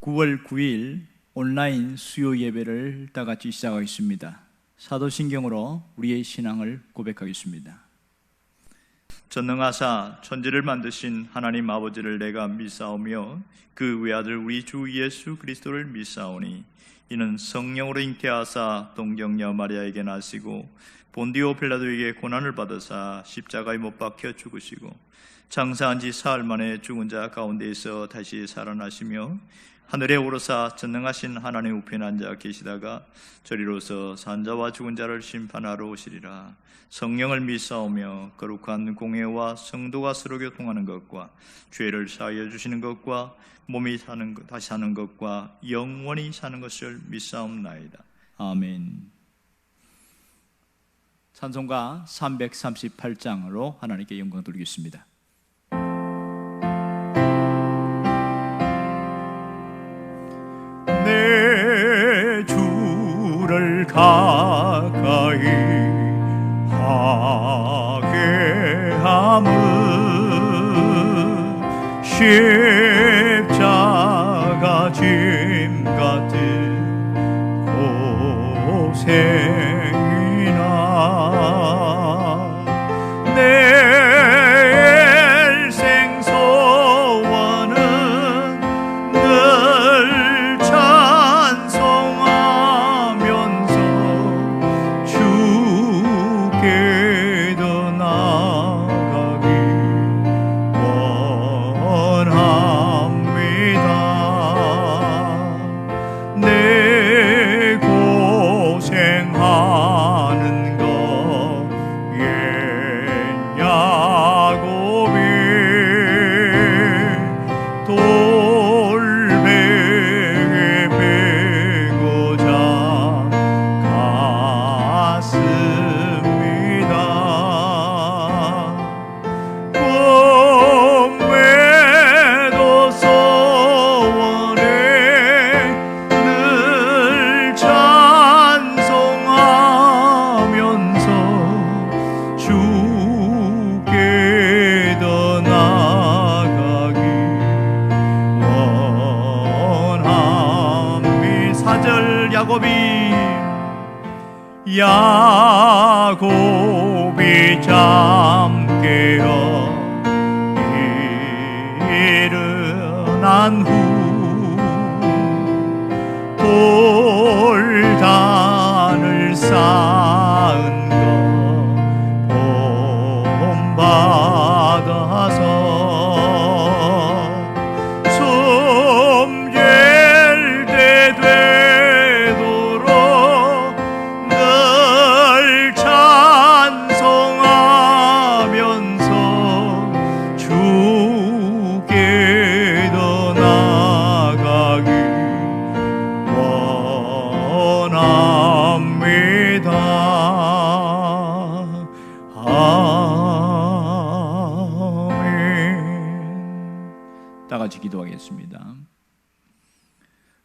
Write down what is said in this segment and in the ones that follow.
9월 9일 온라인 수요 예배를 다 같이 시작하겠습니다. 사도신경으로 우리의 신앙을 고백하겠습니다. 전능하사 천지를 만드신 하나님 아버지를 내가 믿사오며 그 외아들 우리 주 예수 그리스도를 믿사오니 이는 성령으로 잉태하사 동정녀 마리아에게 나시고 본디오 빌라도에게 고난을 받으사 십자가에 못 박혀 죽으시고 장사한 지 사흘 만에 죽은 자 가운데에서 다시 살아나시며 하늘에 오르사 전능하신 하나님 우편에 앉아 계시다가 저리로서 산자와 죽은 자를 심판하러 오시리라. 성령을 믿사오며 거룩한 공회와 성도가 서로 교통하는 것과 죄를 사하여 주시는 것과 몸이 다시 사는 것과 영원히 사는 것을 믿사옵나이다. 아멘. 찬송가 338장으로 하나님께 영광 돌리겠습니다. 내 주를 가까이 하게 함은 십자가 짐 같은 고생이나 내 일생 소원은 늘 찬송하면서 주께 더 나아가기 원합니다. 내 고생하는 것 옛 야곱이 돌베개 베고자 갔습니다. 꿈에도 소원에 늘 찬송하면서 주께 더 나아가기 원합니다. 4절 야곱이 잠 깨어 일어난 후 돌단을 쌓은 것 본받아서 숨길 때 되도록 늘 찬송하면서 주께 더 나아가기 원합니다. 아멘. 다 같이 기도하겠습니다.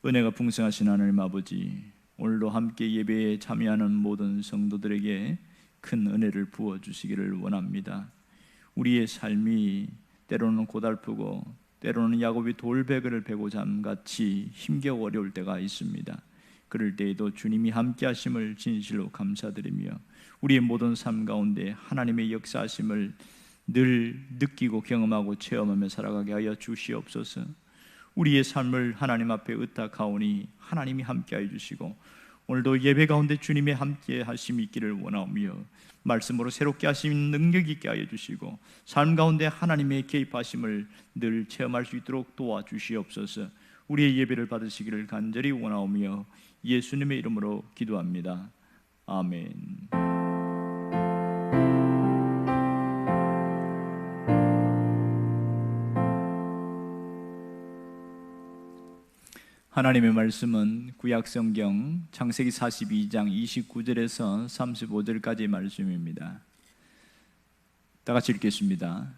은혜가 풍성하신 하나님 아버지, 오늘도 함께 예배에 참여하는 모든 성도들에게 큰 은혜를 부어주시기를 원합니다. 우리의 삶이 때로는 고달프고 때로는 야곱이 돌베개를 베고 잠같이 힘겨워 어려울 때가 있습니다. 그럴 때에도 주님이 함께 하심을 진실로 감사드리며 우리의 모든 삶 가운데 하나님의 역사하심을 늘 느끼고 경험하고 체험하며 살아가게 하여 주시옵소서. 우리의 삶을 하나님 앞에 의탁하오니 하나님이 함께하여 주시고 오늘도 예배 가운데 주님의 함께 하심이 있기를 원하오며 말씀으로 새롭게 하시는 능력 있게 하여 주시고 삶 가운데 하나님의 개입하심을 늘 체험할 수 있도록 도와주시옵소서. 우리의 예배를 받으시기를 간절히 원하오며 예수님의 이름으로 기도합니다. 아멘. 하나님의 말씀은 구약성경 창세기 42장 29절에서 35절까지의 말씀입니다. 다 같이 읽겠습니다.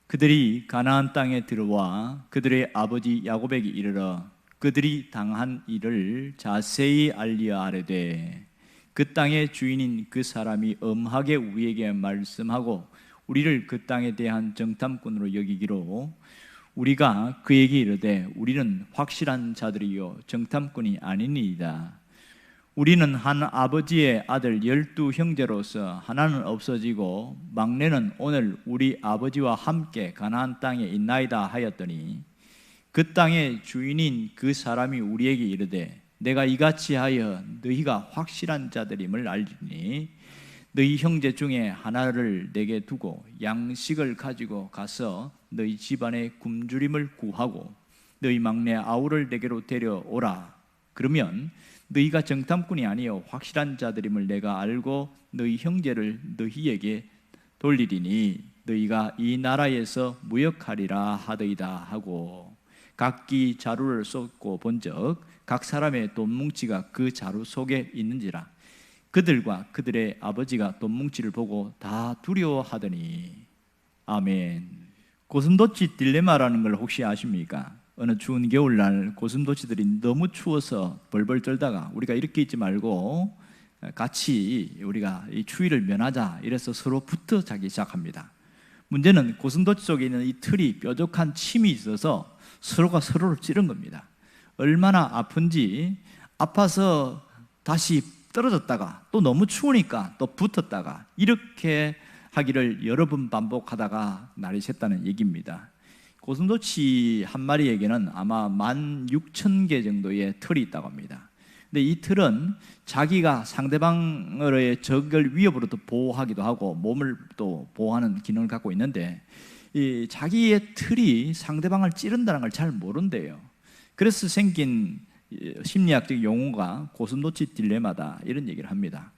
그들이 가나안 땅에 들어와 그들의 아버지 야곱에게 이르러 그들이 당한 일을 자세히 알리어 아뢰되 그 땅의 주인인 그 사람이 엄하게 우리에게 말씀하고 우리를 그 땅에 대한 정탐꾼으로 여기기로 우리가 그에게 이르되 우리는 확실한 자들이요 정탐꾼이 아니니이다. 우리는 한 아버지의 아들 12 형제로서 하나는 없어지고 막내는 오늘 우리 아버지와 함께 가나안 땅에 있나이다 하였더니 그 땅의 주인인 그 사람이 우리에게 이르되 내가 이같이 하여 너희가 확실한 자들임을 알리니 너희 형제 중에 하나를 내게 두고 양식을 가지고 가서 너희 집안의 굶주림을 구하고 너희 막내 아우를 내게로 데려오라. 그러면 너희가 정탐꾼이 아니요 확실한 자들임을 내가 알고 너희 형제를 너희에게 돌리리니 너희가 이 나라에서 무역하리라 하더이다 하고 각기 자루를 쏟고 본즉 각 사람의 돈뭉치가 그 자루 속에 있는지라 그들과 그들의 아버지가 돈뭉치를 보고 다 두려워하더니. 아멘. 고슴도치 딜레마라는 걸 혹시 아십니까? 어느 추운 겨울날 고슴도치들이 너무 추워서 벌벌 떨다가 우리가 이렇게 있지 말고 같이 우리가 이 추위를 면하자 이래서 서로 붙어 자기 시작합니다. 문제는 고슴도치 속에 있는 이 틀이 뾰족한 침이 있어서 서로가 서로를 찌른 겁니다. 얼마나 아픈지 아파서 다시 떨어졌다가 또 너무 추우니까 또 붙었다가 이렇게 하기를 여러 번 반복하다가 날이 샜다는 얘기입니다. 고슴도치 한 마리에게는 아마 16,000개 정도의 털이 있다고 합니다. 근데 이 털은 자기가 상대방의 적을 위협으로부터 보호하기도 하고 몸을 또 보호하는 기능을 갖고 있는데 이 자기의 털이 상대방을 찌른다는 걸 잘 모른대요. 그래서 생긴 심리학적 용어가 고슴도치 딜레마다 이런 얘기를 합니다.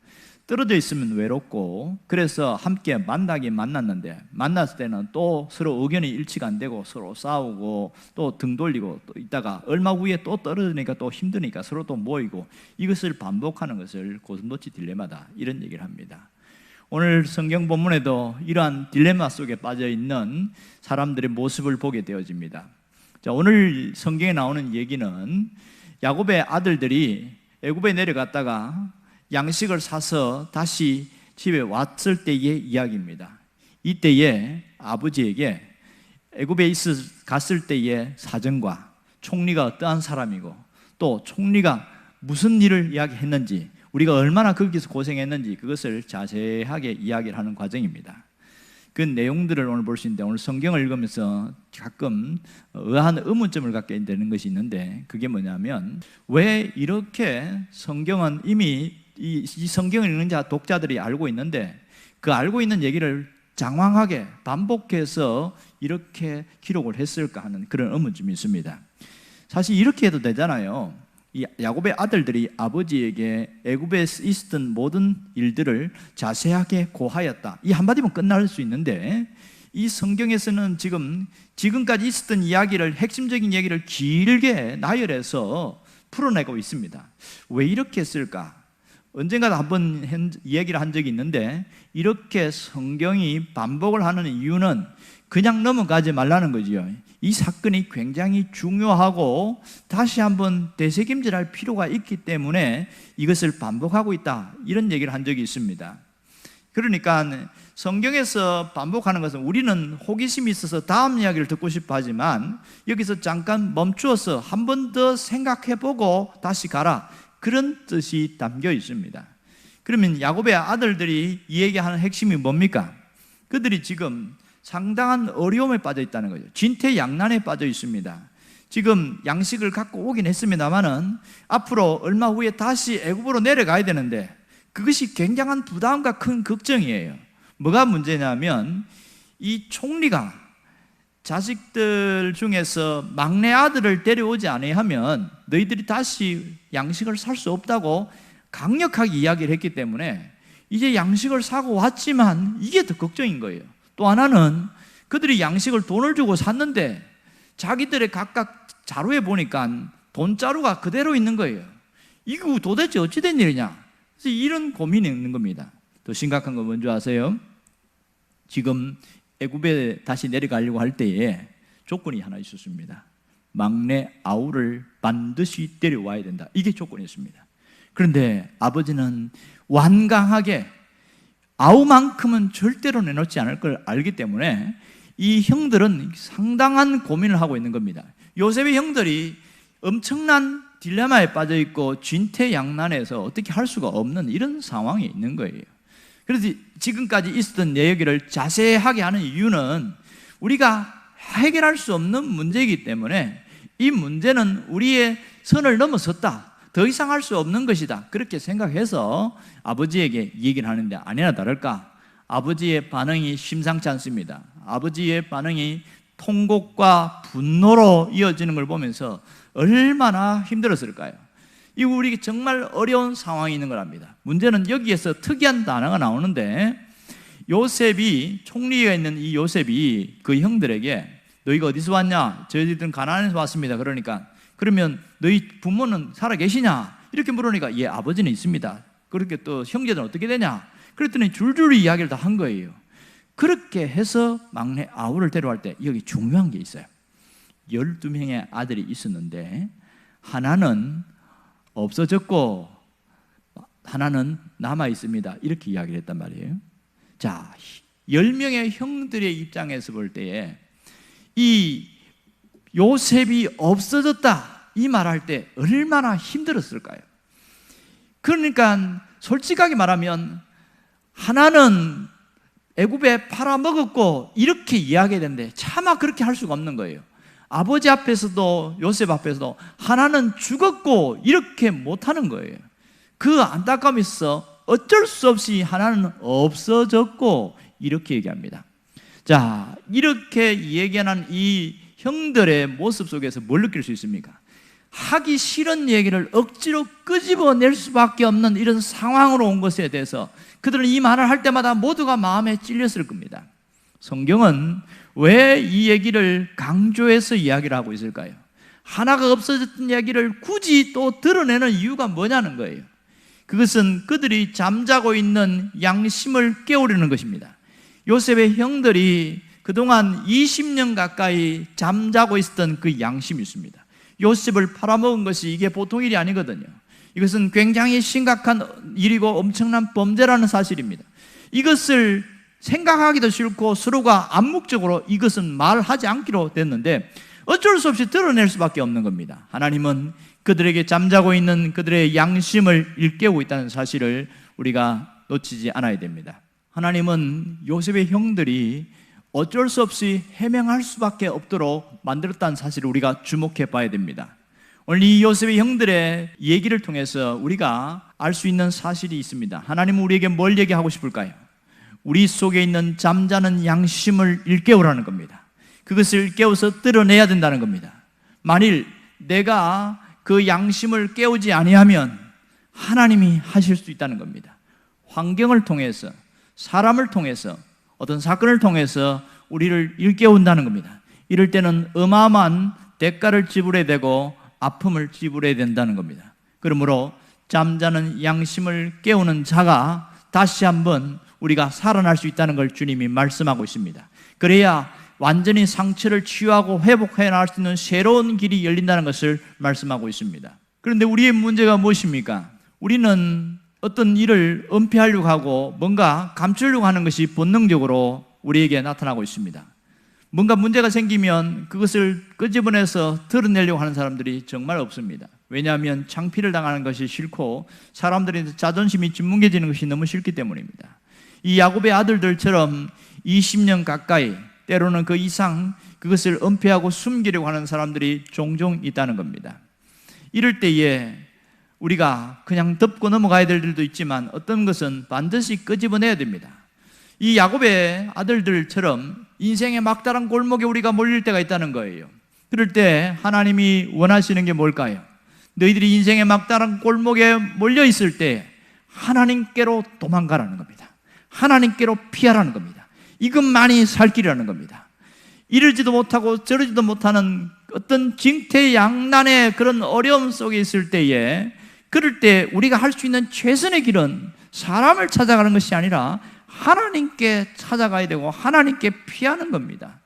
떨어져 있으면 외롭고 그래서 함께 만나긴 만났는데 만났을 때는 또 서로 의견이 일치가 안 되고 서로 싸우고 또 등 돌리고 또 있다가 얼마 후에 또 떨어지니까 또 힘드니까 서로 또 모이고 이것을 반복하는 것을 고슴도치 딜레마다 이런 얘기를 합니다. 오늘 성경 본문에도 이러한 딜레마 속에 빠져 있는 사람들의 모습을 보게 되어집니다. 자, 오늘 성경에 나오는 얘기는 야곱의 아들들이 애굽에 내려갔다가 양식을 사서 다시 집에 왔을 때의 이야기입니다. 이때에 아버지에게 애굽에 갔을 때의 사정과 총리가 어떠한 사람이고 또 총리가 무슨 일을 이야기했는지 우리가 얼마나 거기서 고생했는지 그것을 자세하게 이야기를 하는 과정입니다. 그 내용들을 오늘 볼 수 있는데 오늘 성경을 읽으면서 가끔 의아한 의문점을 갖게 되는 것이 있는데 그게 뭐냐면 왜 이렇게 성경은 이미 이 성경을 읽는 자 독자들이 알고 있는데 그 알고 있는 얘기를 장황하게 반복해서 이렇게 기록을 했을까 하는 그런 의문점이 있습니다. 사실 이렇게 해도 되잖아요. 이 야곱의 아들들이 아버지에게 애굽에 있었던 모든 일들을 자세하게 고하였다. 이 한마디면 끝날 수 있는데 이 성경에서는 지금까지 있었던 이야기를 핵심적인 얘기를 길게 나열해서 풀어내고 있습니다. 왜 이렇게 했을까? 언젠가 한번 이야기를 한 적이 있는데 이렇게 성경이 반복을 하는 이유는 그냥 넘어가지 말라는 거지요. 이 사건이 굉장히 중요하고 다시 한번 되새김질할 필요가 있기 때문에 이것을 반복하고 있다 이런 얘기를 한 적이 있습니다. 그러니까 성경에서 반복하는 것은 우리는 호기심이 있어서 다음 이야기를 듣고 싶어 하지만 여기서 잠깐 멈추어서 한 번 더 생각해보고 다시 가라 그런 뜻이 담겨 있습니다. 그러면 야곱의 아들들이 이 얘기하는 핵심이 뭡니까? 그들이 지금 상당한 어려움에 빠져 있다는 거죠. 진퇴양난에 빠져 있습니다. 지금 양식을 갖고 오긴 했습니다만은 앞으로 얼마 후에 다시 애굽으로 내려가야 되는데 그것이 굉장한 부담과 큰 걱정이에요. 뭐가 문제냐면 이 총리가 자식들 중에서 막내 아들을 데려오지 아니하면 너희들이 다시 양식을 살 수 없다고 강력하게 이야기를 했기 때문에 이제 양식을 사고 왔지만 이게 더 걱정인 거예요. 또 하나는 그들이 양식을 돈을 주고 샀는데 자기들의 각각 자루에 보니까 돈자루가 그대로 있는 거예요. 이거 도대체 어찌 된 일이냐? 그래서 이런 고민이 있는 겁니다. 더 심각한 건 뭔지 아세요? 지금 애굽에 다시 내려가려고 할 때에 조건이 하나 있었습니다. 막내 아우를 반드시 데려와야 된다. 이게 조건이었습니다. 그런데 아버지는 완강하게 아우만큼은 절대로 내놓지 않을 걸 알기 때문에 이 형들은 상당한 고민을 하고 있는 겁니다. 요셉의 형들이 엄청난 딜레마에 빠져 있고 진퇴양난에서 어떻게 할 수가 없는 이런 상황에 있는 거예요. 그래서 지금까지 있었던 내 얘기를 자세하게 하는 이유는 우리가 해결할 수 없는 문제이기 때문에 이 문제는 우리의 선을 넘어섰다, 더 이상 할 수 없는 것이다, 그렇게 생각해서 아버지에게 얘기를 하는데, 아니나 다를까 아버지의 반응이 심상치 않습니다. 아버지의 반응이 통곡과 분노로 이어지는 걸 보면서 얼마나 힘들었을까요? 이거 우리 정말 어려운 상황이 있는 거랍니다. 문제는 여기에서 특이한 단어가 나오는데, 요셉이, 총리가 있는 이 요셉이 그 형들에게 너희가 어디서 왔냐? 저희들은 가나안에서 왔습니다. 그러니까 그러면 너희 부모는 살아 계시냐? 이렇게 물으니까 예, 아버지는 있습니다. 그렇게 또 형제들은 어떻게 되냐? 그랬더니 줄줄이 이야기를 다 한 거예요. 그렇게 해서 막내 아우를 데려갈 때 여기 중요한 게 있어요. 12명의 아들이 있었는데 하나는 없어졌고 하나는 남아 있습니다. 이렇게 이야기를 했단 말이에요. 자, 10명의 형들의 입장에서 볼 때에 이 요셉이 없어졌다 이 말할 때 얼마나 힘들었을까요? 그러니까 솔직하게 말하면 하나는 애굽에 팔아먹었고 이렇게 이야기해야 되는데 차마 그렇게 할 수가 없는 거예요. 아버지 앞에서도 요셉 앞에서도 하나는 죽었고 이렇게 못하는 거예요. 그 안타까움이 있어 어쩔 수 없이 하나는 없어졌고 이렇게 얘기합니다. 자, 이렇게 얘기하는 이 형들의 모습 속에서 뭘 느낄 수 있습니까? 하기 싫은 얘기를 억지로 끄집어낼 수밖에 없는 이런 상황으로 온 것에 대해서 그들은 이 말을 할 때마다 모두가 마음에 찔렸을 겁니다. 성경은 왜 이 얘기를 강조해서 이야기를 하고 있을까요? 하나가 없어졌던 이야기를 굳이 또 드러내는 이유가 뭐냐는 거예요. 그것은 그들이 잠자고 있는 양심을 깨우려는 것입니다. 요셉의 형들이 그동안 20년 가까이 잠자고 있었던 그 양심이 있습니다. 요셉을 팔아먹은 것이 이게 보통 일이 아니거든요. 이것은 굉장히 심각한 일이고 엄청난 범죄라는 사실입니다. 이것을 생각하기도 싫고 서로가 암묵적으로 이것은 말하지 않기로 됐는데 어쩔 수 없이 드러낼 수밖에 없는 겁니다. 하나님은 그들에게 잠자고 있는 그들의 양심을 일깨우고 있다는 사실을 우리가 놓치지 않아야 됩니다. 하나님은 요셉의 형들이 어쩔 수 없이 해명할 수밖에 없도록 만들었다는 사실을 우리가 주목해 봐야 됩니다. 오늘 이 요셉의 형들의 얘기를 통해서 우리가 알 수 있는 사실이 있습니다. 하나님은 우리에게 뭘 얘기하고 싶을까요? 우리 속에 있는 잠자는 양심을 일깨우라는 겁니다. 그것을 깨워서 드러내야 된다는 겁니다. 만일 내가 그 양심을 깨우지 아니하면 하나님이 하실 수 있다는 겁니다. 환경을 통해서, 사람을 통해서, 어떤 사건을 통해서 우리를 일깨운다는 겁니다. 이럴 때는 어마어마한 대가를 지불해야 되고 아픔을 지불해야 된다는 겁니다. 그러므로 잠자는 양심을 깨우는 자가 다시 한번 우리가 살아날 수 있다는 걸 주님이 말씀하고 있습니다. 그래야 완전히 상처를 치유하고 회복해 나갈 수 있는 새로운 길이 열린다는 것을 말씀하고 있습니다. 그런데 우리의 문제가 무엇입니까? 우리는 어떤 일을 은폐하려고 하고 뭔가 감추려고 하는 것이 본능적으로 우리에게 나타나고 있습니다. 뭔가 문제가 생기면 그것을 끄집어내서 드러내려고 하는 사람들이 정말 없습니다. 왜냐하면 창피를 당하는 것이 싫고 사람들의 자존심이 짓뭉개지는 것이 너무 싫기 때문입니다. 이 야곱의 아들들처럼 20년 가까이 때로는 그 이상 그것을 은폐하고 숨기려고 하는 사람들이 종종 있다는 겁니다. 이럴 때에 우리가 그냥 덮고 넘어가야 될 일도 있지만 어떤 것은 반드시 끄집어내야 됩니다. 이 야곱의 아들들처럼 인생의 막다른 골목에 우리가 몰릴 때가 있다는 거예요. 그럴 때 하나님이 원하시는 게 뭘까요? 너희들이 인생의 막다른 골목에 몰려 있을 때 하나님께로 도망가라는 겁니다. 하나님께로 피하라는 겁니다. 이것만이 살 길이라는 겁니다. 이러지도 못하고 저러지도 못하는 어떤 징태양난의 그런 어려움 속에 있을 때에, 그럴 때 우리가 할 수 있는 최선의 길은 사람을 찾아가는 것이 아니라 하나님께 찾아가야 되고 하나님께 피하는 겁니다.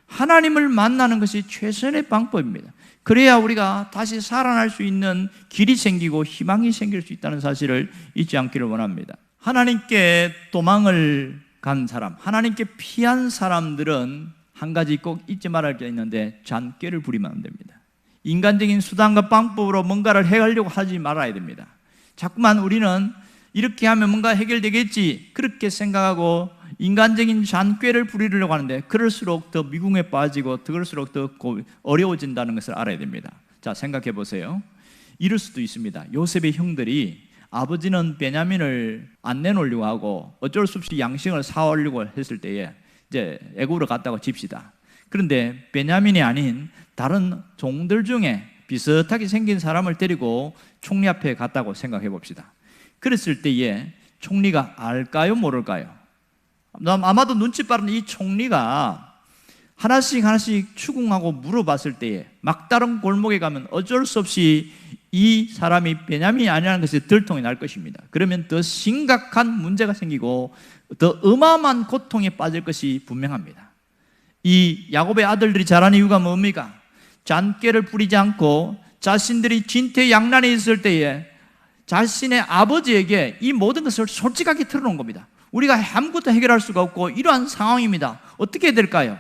하나님을 만나는 것이 최선의 방법입니다. 그래야 우리가 다시 살아날 수 있는 길이 생기고 희망이 생길 수 있다는 사실을 잊지 않기를 원합니다. 하나님께 도망을 간 사람, 하나님께 피한 사람들은 한 가지 꼭 잊지 말아야 할 게 있는데 잔꾀를 부리면 안 됩니다. 인간적인 수단과 방법으로 뭔가를 해결하려고 하지 말아야 됩니다. 자꾸만 우리는 이렇게 하면 뭔가 해결되겠지 그렇게 생각하고 인간적인 잔꾀를 부리려고 하는데 그럴수록 더 미궁에 빠지고 그럴수록 더 어려워진다는 것을 알아야 됩니다. 자, 생각해 보세요. 이럴 수도 있습니다. 요셉의 형들이 아버지는 베냐민을 안 내놓으려고 하고 어쩔 수 없이 양식을 사오려고 했을 때에 이제 애굽으로 갔다고 칩시다. 그런데 베냐민이 아닌 다른 종들 중에 비슷하게 생긴 사람을 데리고 총리 앞에 갔다고 생각해 봅시다. 그랬을 때에 총리가 알까요? 모를까요? 아마도 눈치 빠른 이 총리가 하나씩 추궁하고 물어봤을 때에 막다른 골목에 가면 어쩔 수 없이 이 사람이 베냐민이 아니라는 것이 들통이 날 것입니다. 그러면 더 심각한 문제가 생기고 더 어마어마한 고통에 빠질 것이 분명합니다. 이 야곱의 아들들이 자란 이유가 뭡니까? 잔꾀를 부리지 않고 자신들이 진퇴양난에 있을 때에 자신의 아버지에게 이 모든 것을 솔직하게 털어놓은 겁니다. 우리가 아무것도 해결할 수가 없고 이러한 상황입니다. 어떻게 해야 될까요?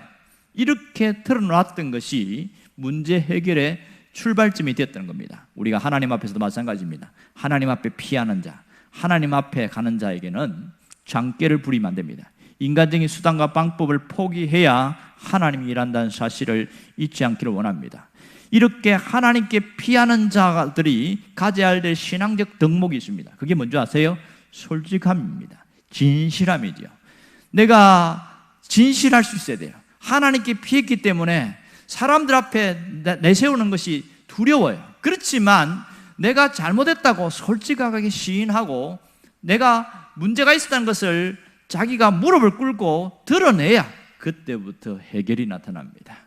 이렇게 털어놨던 것이 문제 해결의 출발점이 되었던 겁니다. 우리가 하나님 앞에서도 마찬가지입니다. 하나님 앞에 피하는 자, 하나님 앞에 가는 자에게는 잔꾀를 부리면 안 됩니다. 인간적인 수단과 방법을 포기해야 하나님이 일한다는 사실을 잊지 않기를 원합니다. 이렇게 하나님께 피하는 자들이 가져야 될 신앙적 덕목이 있습니다. 그게 뭔지 아세요? 솔직함입니다. 진실함이죠. 내가 진실할 수 있어야 돼요. 하나님께 피했기 때문에 사람들 앞에 내세우는 것이 두려워요. 그렇지만 내가 잘못했다고 솔직하게 시인하고 내가 문제가 있었다는 것을 자기가 무릎을 꿇고 드러내야 그때부터 해결이 나타납니다.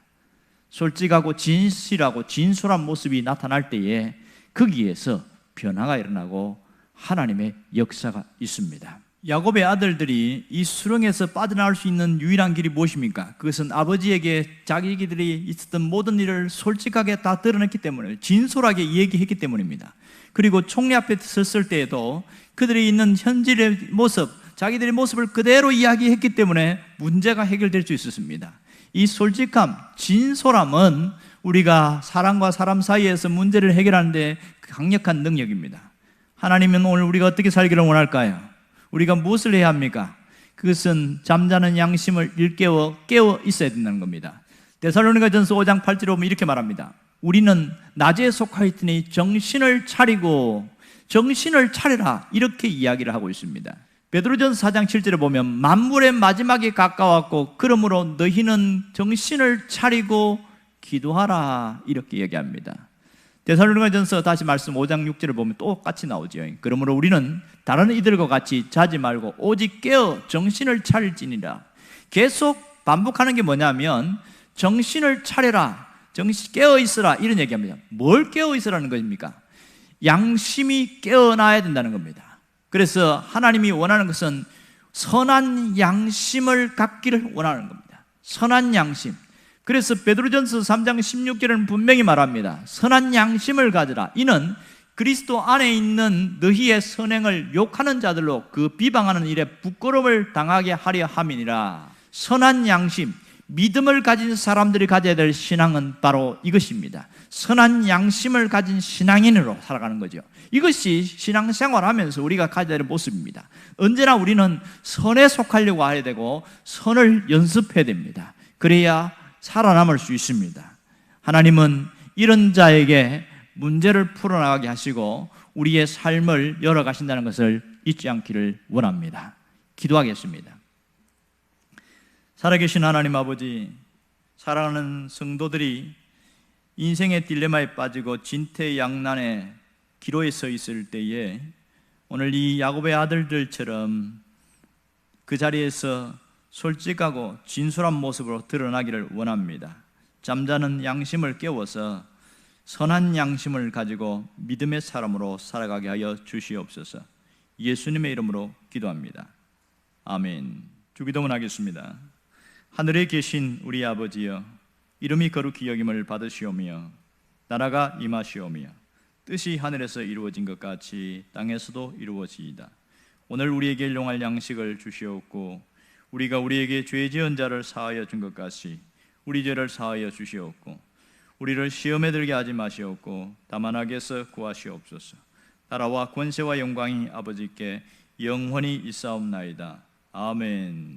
솔직하고 진실하고 진솔한 모습이 나타날 때에 거기에서 변화가 일어나고 하나님의 역사가 있습니다. 야곱의 아들들이 이 수렁에서 빠져나올 수 있는 유일한 길이 무엇입니까? 그것은 아버지에게 자기들이 있었던 모든 일을 솔직하게 다 드러냈기 때문에, 진솔하게 얘기했기 때문입니다. 그리고 총리 앞에 섰을 때에도 그들이 있는 현실의 모습, 자기들의 모습을 그대로 이야기했기 때문에 문제가 해결될 수 있었습니다. 이 솔직함, 진솔함은 우리가 사람과 사람 사이에서 문제를 해결하는 데 강력한 능력입니다. 하나님은 오늘 우리가 어떻게 살기를 원할까요? 우리가 무엇을 해야 합니까? 그것은 잠자는 양심을 일깨워 깨어 있어야 된다는 겁니다. 데살로니가전서 5장 8절에 보면 이렇게 말합니다. 우리는 낮에 속하였으니 정신을 차리라, 이렇게 이야기를 하고 있습니다. 베드로전서 4장 7절에 보면 만물의 마지막에 가까웠고 그러므로 너희는 정신을 차리고 기도하라, 이렇게 얘기합니다. 데살로니가전서 다시 말씀 5장 6절을 보면 똑같이 나오죠. 그러므로 우리는 다른 이들과 같이 자지 말고 오직 깨어 정신을 차릴지니라. 계속 반복하는 게 뭐냐면 정신을 차려라, 깨어 있으라, 이런 얘기합니다. 뭘 깨어 있으라는 것입니까? 양심이 깨어나야 된다는 겁니다. 그래서 하나님이 원하는 것은 선한 양심을 갖기를 원하는 겁니다. 선한 양심. 그래서 베드로전서 3장 16절에는 분명히 말합니다. 선한 양심을 가져라. 이는 그리스도 안에 있는 너희의 선행을 욕하는 자들로 그 비방하는 일에 부끄러움을 당하게 하려 함이니라. 선한 양심, 믿음을 가진 사람들이 가져야 될 신앙은 바로 이것입니다. 선한 양심을 가진 신앙인으로 살아가는 거죠. 이것이 신앙생활하면서 우리가 가져야 될 모습입니다. 언제나 우리는 선에 속하려고 해야 되고 선을 연습해야 됩니다. 그래야 살아남을 수 있습니다. 하나님은 이런 자에게 문제를 풀어나가게 하시고 우리의 삶을 열어가신다는 것을 잊지 않기를 원합니다. 기도하겠습니다. 살아계신 하나님 아버지, 사랑하는 성도들이 인생의 딜레마에 빠지고 진퇴양난의 기로에 서 있을 때에 오늘 이 야곱의 아들들처럼 그 자리에서 솔직하고 진솔한 모습으로 드러나기를 원합니다. 잠자는 양심을 깨워서 선한 양심을 가지고 믿음의 사람으로 살아가게 하여 주시옵소서. 예수님의 이름으로 기도합니다. 아멘. 주기도문 하겠습니다. 하늘에 계신 우리 아버지여, 이름이 거룩히 여김을 받으시오며 나라가 임하시오며 뜻이 하늘에서 이루어진 것 같이 땅에서도 이루어지이다. 오늘 우리에게 일용할 양식을 주시옵고 우리가 우리에게 죄 지은 자를 사하여 준 것 같이 우리 죄를 사하여 주시옵고 우리를 시험에 들게 하지 마시옵고 다만 악에서 구하시옵소서. 나라와 권세와 영광이 아버지께 영원히 있사옵나이다. 아멘.